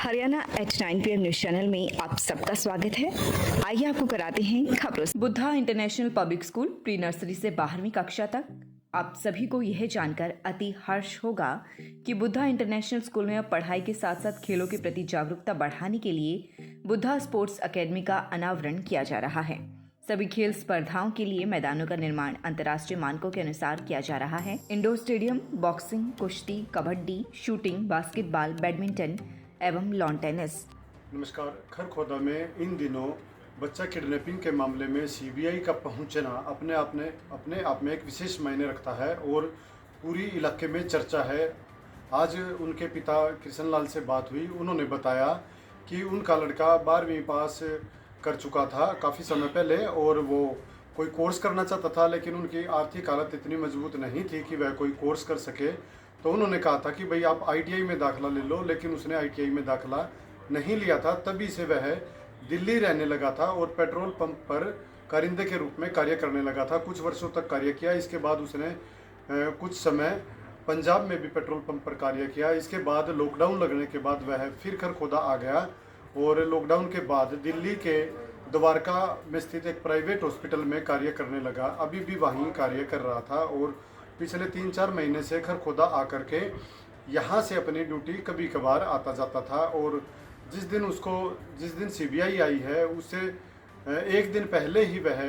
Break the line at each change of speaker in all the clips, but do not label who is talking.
Haryana at 9 PM news channel में आप सबका स्वागत है। आइए आपको कराते हैं खबरों से।
Buddha international public school pre nursery से 12वीं कक्षा तक। आप सभी को यह जानकर अति हर्ष होगा कि बुद्धा इंटरनेशनल स्कूल में अब पढ़ाई के साथ साथ खेलों के प्रति जागरूकता बढ़ाने के लिए बुद्धा स्पोर्ट्स अकेडमी का अनावरण किया जा रहा है। सभी खेल स्पर्धाओं के लिए मैदानों का निर्माण अंतर्राष्ट्रीय मानकों के अनुसार किया जा रहा है। इंडोर स्टेडियम, बॉक्सिंग, कुश्ती, कबड्डी, शूटिंग, बास्केटबॉल, बैडमिंटन एवं लॉन टेनिस।
नमस्कार। खरखोदा में इन दिनों बच्चा किडनैपिंग के मामले में सीबीआई का पहुंचना अपने आप में एक विशेष मायने रखता है और पूरी इलाके में चर्चा है। आज उनके पिता कृष्ण लाल से बात हुई। उन्होंने बताया कि उनका लड़का 12वीं पास कर चुका था काफ़ी समय पहले और वो कोई कोर्स करना चाहता था, लेकिन उनकी आर्थिक हालत इतनी मजबूत नहीं थी कि वह कोई कोर्स कर सके। तो उन्होंने कहा था कि भाई आप आईटीआई में दाखिला ले लो, लेकिन उसने आईटीआई में दाखिला नहीं लिया था। तभी से वह दिल्ली रहने लगा था और पेट्रोल पंप पर कारिंदे के रूप में कार्य करने लगा था। कुछ वर्षों तक कार्य किया। इसके बाद उसने कुछ समय पंजाब में भी पेट्रोल पंप पर कार्य किया। इसके बाद लॉकडाउन लगने के बाद वह फिर खरखोदा आ गया और लॉकडाउन के बाद दिल्ली के द्वारका में स्थित एक प्राइवेट हॉस्पिटल में कार्य करने लगा। अभी भी वहीं कार्य कर रहा था और पिछले 3-4 महीने से खरखोदा आकर के यहाँ से अपनी ड्यूटी कभी कभार आता जाता था। और जिस दिन सीबीआई आई है उससे एक दिन पहले ही वह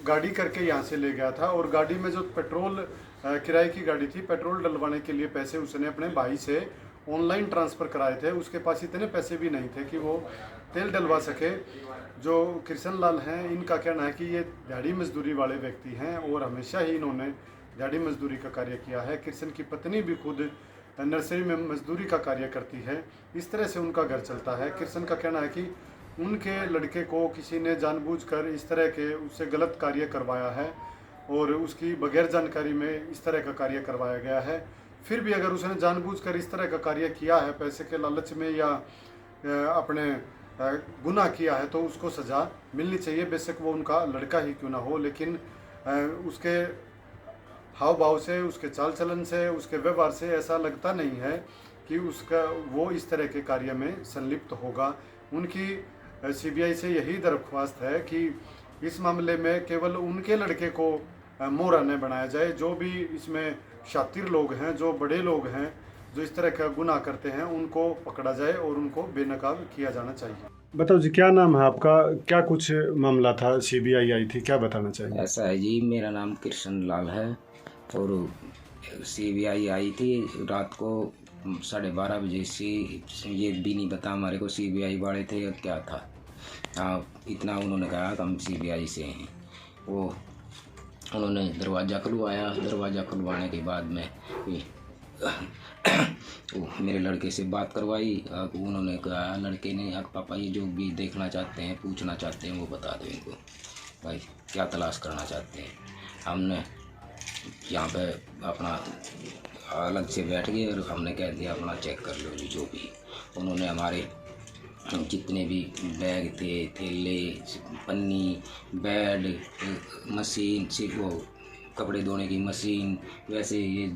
गाड़ी करके यहाँ से ले गया था और गाड़ी में जो पेट्रोल किराए की गाड़ी थी, पेट्रोल डलवाने के लिए पैसे उसने अपने भाई से ऑनलाइन ट्रांसफ़र कराए थे। उसके पास इतने पैसे भी नहीं थे कि वो तेल डलवा सके। जो कृष्ण लाल हैं, इनका कहना है कि ये दिहाड़ी मजदूरी वाले व्यक्ति हैं और हमेशा ही इन्होंने दिहाड़ी मजदूरी का कार्य किया है। कृष्ण की पत्नी भी खुद नर्सरी में मजदूरी का कार्य करती है। इस तरह से उनका घर चलता है। कृष्ण का कहना है कि उनके लड़के को किसी ने जानबूझकर इस तरह के उससे गलत कार्य करवाया है और उसकी बगैर जानकारी में इस तरह का कार्य करवाया गया है। फिर भी अगर उसने जानबूझकर इस तरह का कार्य किया है पैसे के लालच में या अपने गुनाह किया है तो उसको सज़ा मिलनी चाहिए, बेशक वो उनका लड़का ही क्यों ना हो। लेकिन उसके हाव भाव से, उसके चाल चलन से, उसके व्यवहार से ऐसा लगता नहीं है कि वो इस तरह के कार्य में संलिप्त होगा। उनकी सीबीआई से यही दरख्वास्त है कि इस मामले में केवल उनके लड़के को मोहरा न बनाया जाए। जो भी इसमें शातिर लोग हैं, जो बड़े लोग हैं, जो इस तरह का गुनाह करते हैं, उनको पकड़ा जाए और उनको बेनकाब किया जाना चाहिए। बताओ जी, क्या नाम है आपका? क्या कुछ मामला था? सीबीआई आई थी, क्या बताना चाहिए?
ऐसा है जी, मेरा नाम कृष्ण लाल है और सीबीआई आई थी रात को 12:30 बजे से। ये भी नहीं पता हमारे को सीबीआई वाले थे या क्या था। हाँ, इतना उन्होंने कहा कि हम सीबीआई से हैं। वो उन्होंने दरवाज़ा खुलवाया। दरवाज़ा खुलवाने के बाद में मेरे लड़के से बात करवाई। उन्होंने कहा, लड़के ने, पापा ये जो भी देखना चाहते हैं, पूछना चाहते हैं, वो बता दो इनको, भाई क्या तलाश करना चाहते हैं। हमने यहाँ पे अपना अलग से बैठ गए और हमने कह दिया अपना चेक कर लो जी जो भी। उन्होंने हमारे जितने भी बैग थे, थैले, पन्नी, बेड, मशीन, सिर्फ वो कपड़े धोने की मशीन, वैसे ये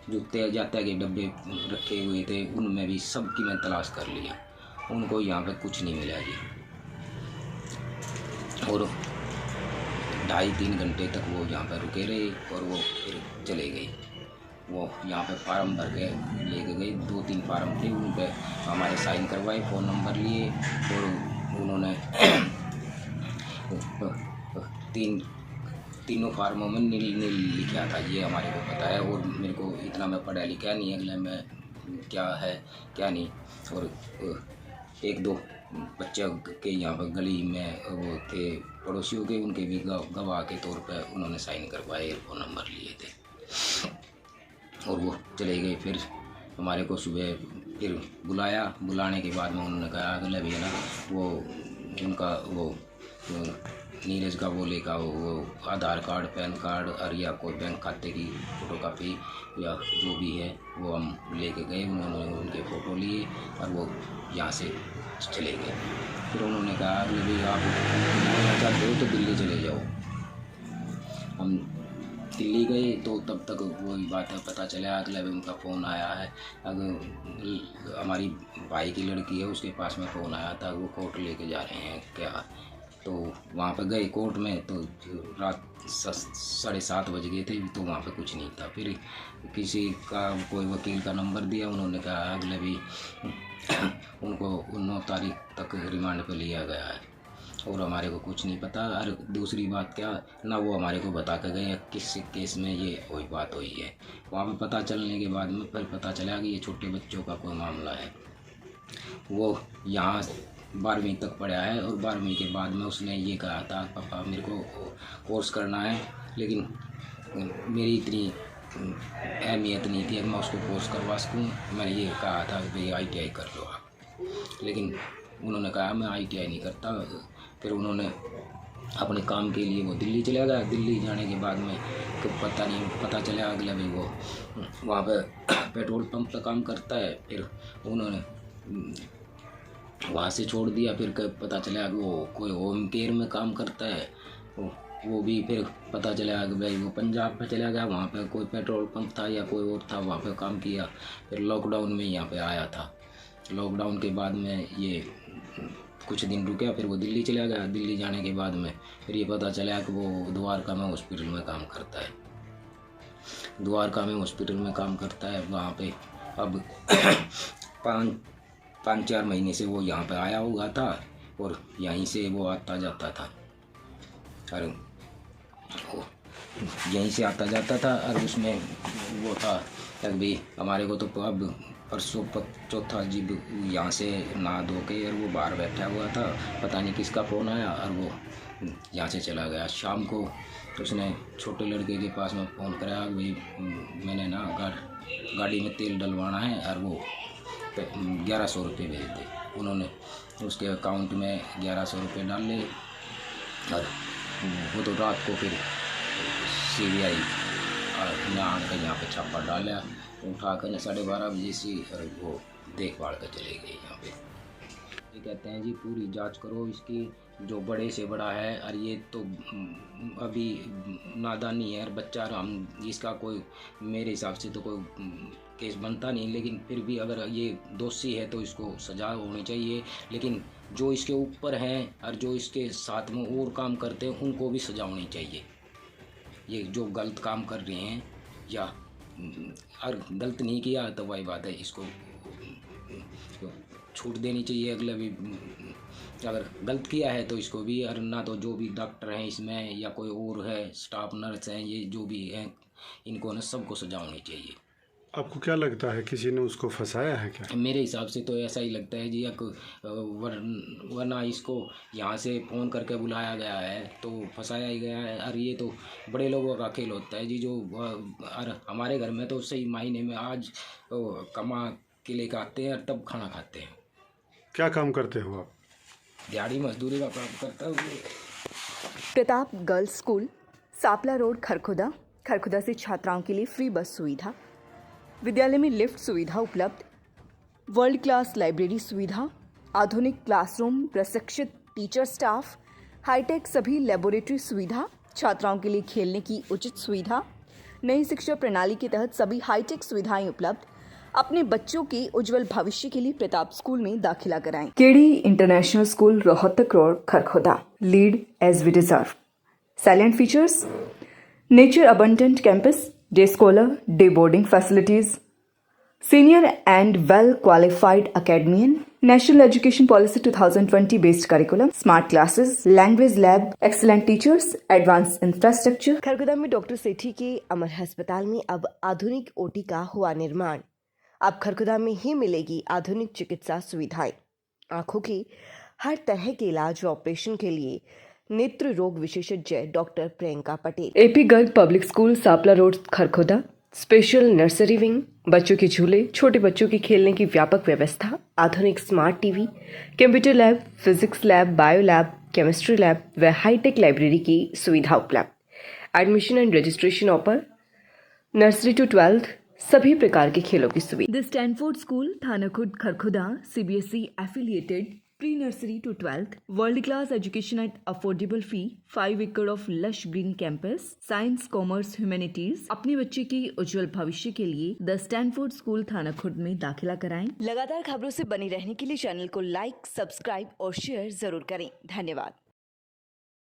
जूते जाते के डब्बे रखे हुए थे, उनमें भी सब की मैं तलाश कर लिया। उनको यहाँ पे कुछ नहीं मिला जी। और 2.5-3 घंटे तक वो यहाँ पर रुके रहे और वो फिर चले गए। वो यहाँ पे फार्म भर के लेके गए। 2-3 फार्म थे, उन पर हमारे साइन करवाए, फ़ोन नंबर लिए और उन्होंने तीनों फार्मों में नील लिखा था। ये हमारे को पता है और मेरे को इतना मैं पढ़ा लिखा नहीं है, अगले में क्या है क्या नहीं। और 1-2 बच्चे के यहाँ पर गली में वो थे पड़ोसियों के, उनके भी गवाह के तौर पे उन्होंने साइन करवाए, फ़ोन नंबर लिए थे और वो चले गए। फिर हमारे को सुबह फिर बुलाया। बुलाने के बाद में उन्होंने कहा अगले भैया ना वो उनका वो नीरज का वो लेकर वो आधार कार्ड, पैन कार्ड और या कोई बैंक खाते की फ़ोटोकॉपी या जो भी है वो हम लेके गए। उन्होंने उनके फ़ोटो लिए और वो यहाँ से चले गए। फिर उन्होंने कहा अगले भी आप चाहते हो तो दिल्ली चले जाओ। हम दिल्ली गए तो तब तक वही बात है, पता चला अगले दिन उनका फ़ोन आया है। अगर हमारी भाई की लड़की है उसके पास में फ़ोन आया था, वो कोर्ट लेके जा रहे हैं क्या। तो वहाँ पे गए कोर्ट में तो रात 7:30 बज गए थे, तो वहाँ पे कुछ नहीं था। फिर किसी का कोई वकील का नंबर दिया, उन्होंने कहा अगले भी उनको 9 तारीख तक रिमांड पे लिया गया है और हमारे को कुछ नहीं पता। और दूसरी बात क्या ना, वो हमारे को बता के गए किस केस में ये वही बात हुई है। वहाँ पे पता चलने के बाद में फिर पता चला कि ये छोटे बच्चों का कोई मामला है। वो यहाँ 12वीं तक पढ़ा है और 12वीं के बाद में उसने ये कहा था पापा मेरे को कोर्स करना है, लेकिन मेरी इतनी अहमियत नहीं थी कि मैं उसको कोर्स करवा सकूँ। मैंने ये कहा था कि भाई ITI कर लो आप, लेकिन उन्होंने कहा मैं ITI नहीं करता। फिर उन्होंने अपने काम के लिए वो दिल्ली चला गया। दिल्ली जाने के बाद में पता चला अगला भी वो वहाँ पे पेट्रोल पंप पे काम करता है। फिर उन्होंने वहाँ से छोड़ दिया। फिर पता चला कि वो कोई होम केयर में काम करता है। वो भी फिर पता चला कि भाई वो पंजाब पे चला गया, वहाँ पे कोई पेट्रोल पंप था या कोई और था, वहाँ पे काम किया। फिर लॉकडाउन में यहाँ पे आया था। लॉकडाउन के बाद में ये कुछ दिन रुका, फिर वो दिल्ली चला गया। दिल्ली जाने के बाद में फिर ये पता चला कि वो द्वारका में हॉस्पिटल में काम करता है। द्वारका में हॉस्पिटल में काम करता है वहाँ पे। अब 5-4 महीने से वो यहाँ पे आया हुआ था और यहीं से वो आता जाता था और यहीं से आता जाता था। और उसमें वो था अभी हमारे को तो अब परसों चौथा जब यहाँ से नहा धो के और वो बाहर बैठा हुआ था, पता नहीं किसका फ़ोन आया और वो यहाँ से चला गया। शाम को उसने छोटे लड़के के पास में फ़ोन कराया, भाई मैंने ना गाड़ी में तेल डलवाना है और वो 1100 रुपये भेज दे। उन्होंने उसके अकाउंट में 1100 रुपये डाल ले और वो तो रात को फिर CBI ने आकर यहाँ पे छापा डाला, उठा कर 12:30 बजे से और वो देखभाल कर चले गए यहाँ पे। ये कहते हैं जी पूरी जांच करो इसकी, जो बड़े से बड़ा है। और ये तो अभी नादानी है और बच्चा, हम इसका कोई मेरे हिसाब से तो कोई केस बनता नहीं, लेकिन फिर भी अगर ये दोषी है तो इसको सजा होनी चाहिए। लेकिन जो इसके ऊपर हैं और जो इसके साथ में और काम करते हैं उनको भी सजा होनी चाहिए। ये जो गलत काम कर रहे हैं या और गलत नहीं किया तो वही बात है, इसको छूट देनी चाहिए। अगले भी अगर गलत किया है तो इसको भी, और ना तो जो भी डॉक्टर हैं इसमें या कोई और है स्टाफ नर्स हैं, ये जो भी हैं इनको ना सबको सजा होनी चाहिए।
आपको क्या लगता है किसी ने उसको फंसाया है क्या?
मेरे हिसाब से तो ऐसा ही लगता है जी। वरना इसको यहाँ से फ़ोन करके बुलाया गया है तो फंसाया ही गया है। और ये तो बड़े लोगों का खेल होता है जी। जो और हमारे घर में तो सही मायने में आज कमा के लेकर आते हैं और तब खाना खाते हैं।
क्या काम करते हो आप?
दिहाड़ी मजदूरी का काम करता हूँ।
Pratap girls school, Sapla road, Kharkhoda. Kharkhoda से छात्राओं के लिए फ्री बस सुविधा, विद्यालय में लिफ्ट सुविधा उपलब्ध, वर्ल्ड क्लास लाइब्रेरी सुविधा, आधुनिक क्लासरूम, प्रशिक्षित टीचर स्टाफ, हाईटेक सभी लेबोरेटरी सुविधा, छात्राओं के लिए खेलने की उचित सुविधा, नई शिक्षा प्रणाली के तहत सभी हाईटेक सुविधाएं उपलब्ध। अपने बच्चों के उज्जवल भविष्य के लिए प्रताप स्कूल में दाखिला कराएं। KD international school, Rohtak road, Kharkhauda. Lead as we deserve. Silent features: nature abundant campus, day scholar, day boarding facilities, senior and well qualified academian, national education policy 2020 based curriculum, smart classes, language lab, excellent teachers, advanced infrastructure।
Kharghoda में doctor सेठी के अमर अस्पताल में अब आधुनिक OT का हुआ निर्माण। अब खरगोदा में ही मिलेगी आधुनिक चिकित्सा सुविधाएं। आंखों की हर तरह के इलाज व ऑपरेशन के लिए नेत्र रोग विशेषज्ञ doctor Priyanka Patel.
AP Garg public school, Sapla road, Kharkhoda. Special nursery wing, बच्चों के झूले, छोटे बच्चों के खेलने की व्यापक व्यवस्था, आधुनिक smart TV, computer lab, physics lab, bio lab, chemistry lab व हाईटेक लाइब्रेरी की सुविधा उपलब्ध। Admission and registration open. Nursery to 12th सभी प्रकार के खेलों की सुविधा। The Stanford school, Thana Khurd, Kharkhoda, CBSE affiliated pre nursery to 12th, world class education at affordable fee, 5 एकड़ of lush green campus, science, commerce, humanities. अपने बच्चे के उज्जवल भविष्य के लिए द स्टैनफोर्ड स्कूल थाना खुर्द में दाखिला कराएं।
लगातार खबरों से बनी रहने के लिए चैनल को लाइक, सब्सक्राइब और शेयर जरूर करें। धन्यवाद।